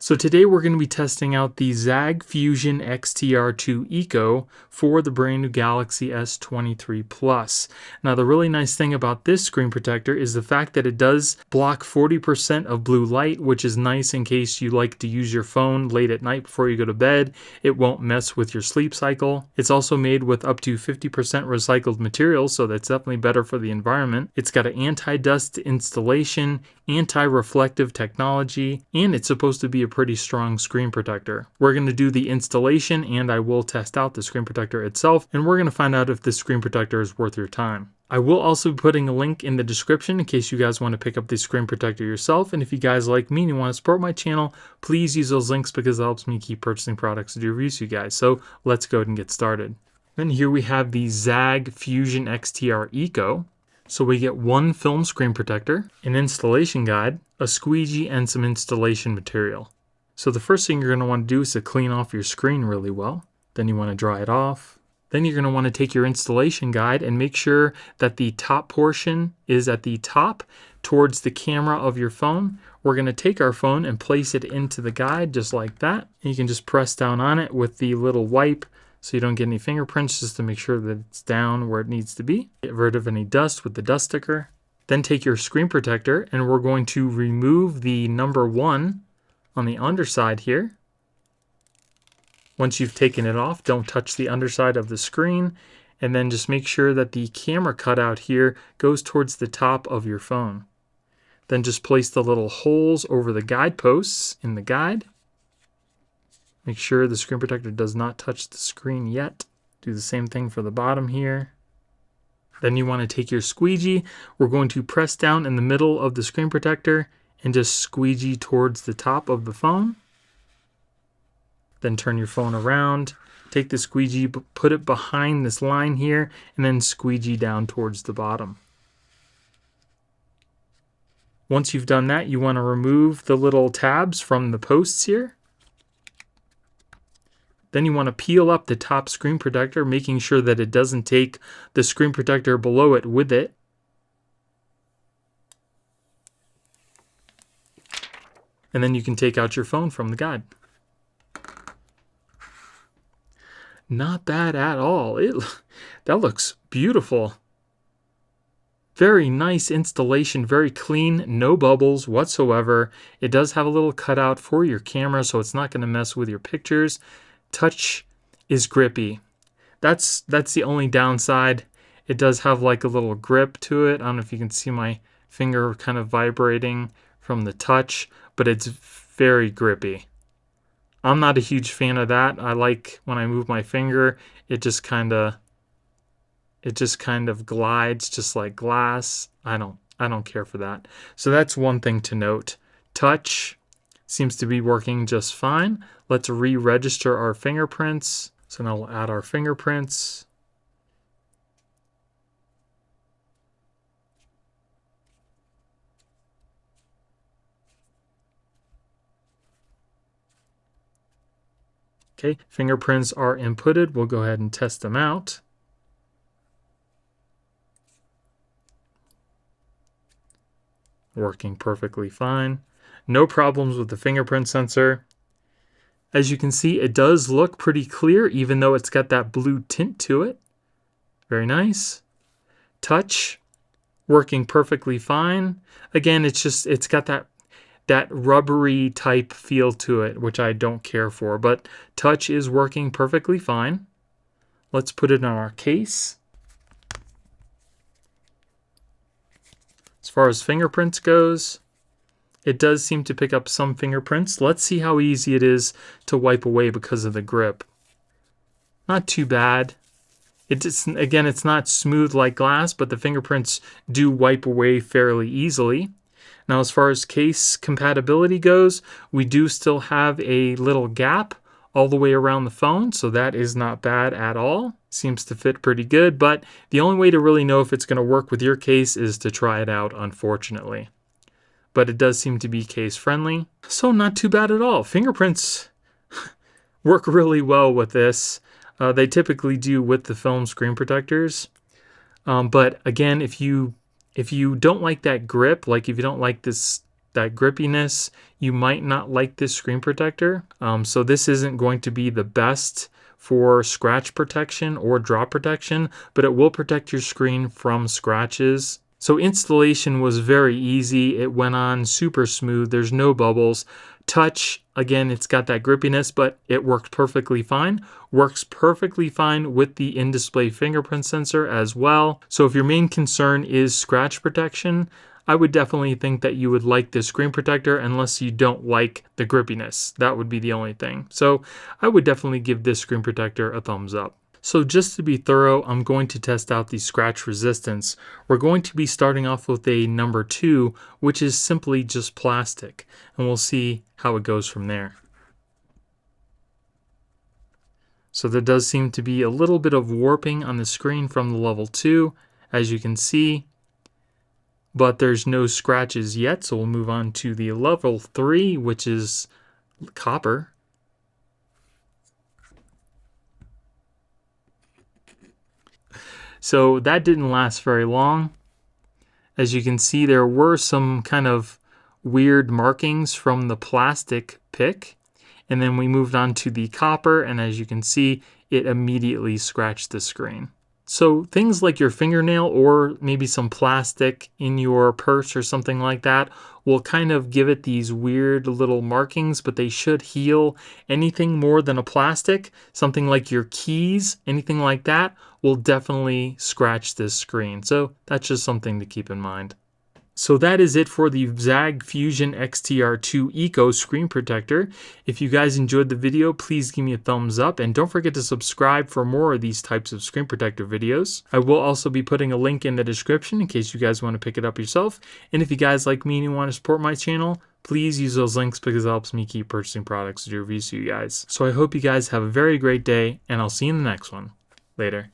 So today we're going to be testing out the Zagg Fusion XTR2 Eco for the brand new Galaxy S23 Plus. Now the really nice thing about this screen protector is the fact that it does block 40% of blue light, which is nice in case you like to use your phone late at night before you go to bed. It won't mess with your sleep cycle. It's also made with up to 50% recycled materials, so that's definitely better for the environment. It's got an anti-dust installation, anti-reflective technology, and it's supposed to be a pretty strong screen protector. We're going to do the installation and I will test out the screen protector itself, and we're going to find out if this screen protector is worth your time. I will also be putting a link in the description in case you guys want to pick up the screen protector yourself, and if you guys like me and you want to support my channel, please use those links because it helps me keep purchasing products to do reviews for you guys. So let's go ahead and get started. And here we have the Zagg Fusion XTR Eco. So we get one film screen protector, an installation guide, a squeegee, and some installation material. So the first thing you're going to want to do is to clean off your screen really well. Then you want to dry it off. Then you're going to want to take your installation guide and make sure that the top portion is at the top towards the camera of your phone. We're going to take our phone and place it into the guide just like that. And you can just press down on it with the little wipe so you don't get any fingerprints, just to make sure that it's down where it needs to be. Get rid of any dust with the dust sticker. Then take your screen protector and we're going to remove the number 1 on the underside here. Once you've taken it off, don't touch the underside of the screen, and then just make sure that the camera cutout here goes towards the top of your phone. Then just place the little holes over the guideposts in the guide. Make sure the screen protector does not touch the screen yet. Do the same thing for the bottom here. Then you want to take your squeegee. We're going to press down in the middle of the screen protector and just squeegee towards the top of the phone. Then turn your phone around, take the squeegee, put it behind this line here, and then squeegee down towards the bottom. Once you've done that, you want to remove the little tabs from the posts here. Then you want to peel up the top screen protector, making sure that it doesn't take the screen protector below it with it. And then you can take out your phone from the guide. Not bad at all. That looks beautiful. Very nice installation, very clean, no bubbles whatsoever. It does have a little cutout for your camera, so it's not going to mess with your pictures. Touch is grippy. That's the only downside. It does have like a little grip to it. I don't know if you can see my finger kind of vibrating from the touch, but it's very grippy. I'm not a huge fan of that. I like when I move my finger, it just kind of glides just like glass. I don't care for that. So that's one thing to note. Touch seems to be working just fine. Let's re-register our fingerprints. So now we'll add our fingerprints. Okay, fingerprints are inputted. We'll go ahead and test them out. Working perfectly fine. No problems with the fingerprint sensor. As you can see, it does look pretty clear, even though it's got that blue tint to it. Very nice. Touch, working perfectly fine. Again, it's got that rubbery type feel to it, which I don't care for, but touch is working perfectly fine. Let's put it on our case. As far as fingerprints goes, it does seem to pick up some fingerprints. Let's see how easy it is to wipe away because of the grip. Not too bad. Again, it's not smooth like glass, but the fingerprints do wipe away fairly easily. Now, as far as case compatibility goes, we do still have a little gap all the way around the phone, so that is not bad at all. Seems to fit pretty good, but the only way to really know if it's going to work with your case is to try it out, unfortunately. But it does seem to be case friendly, so not too bad at all. Fingerprints work really well with this. They typically do with the film screen protectors. But again, if you don't like that grip, like if you don't like this that grippiness. You might not like this screen protector. So this isn't going to be the best for scratch protection or drop protection, but it will protect your screen from scratches. So installation was very easy. It went on super smooth. There's no bubbles. Touch, again, it's got that grippiness, but it worked perfectly fine. Works perfectly fine with the in-display fingerprint sensor as well. So if your main concern is scratch protection, I would definitely think that you would like this screen protector unless you don't like the grippiness. That would be the only thing. So I would definitely give this screen protector a thumbs up. So just to be thorough, I'm going to test out the scratch resistance. We're going to be starting off with a number 2, which is simply just plastic, and we'll see how it goes from there. So there does seem to be a little bit of warping on the screen from the level 2, as you can see, but there's no scratches yet, so we'll move on to the level 3, which is copper. So that didn't last very long. As you can see, there were some kind of weird markings from the plastic pick. And then we moved on to the copper, and as you can see, it immediately scratched the screen. So things like your fingernail or maybe some plastic in your purse or something like that will kind of give it these weird little markings, but they should heal. Anything more than a plastic, something like your keys, anything like that, will definitely scratch this screen. So that's just something to keep in mind. So that is it for the Zagg Fusion XTR2 Eco Screen Protector. If you guys enjoyed the video, please give me a thumbs up, and don't forget to subscribe for more of these types of screen protector videos. I will also be putting a link in the description in case you guys want to pick it up yourself. And if you guys like me and you want to support my channel, please use those links because it helps me keep purchasing products to do reviews to you guys. So I hope you guys have a very great day, and I'll see you in the next one. Later.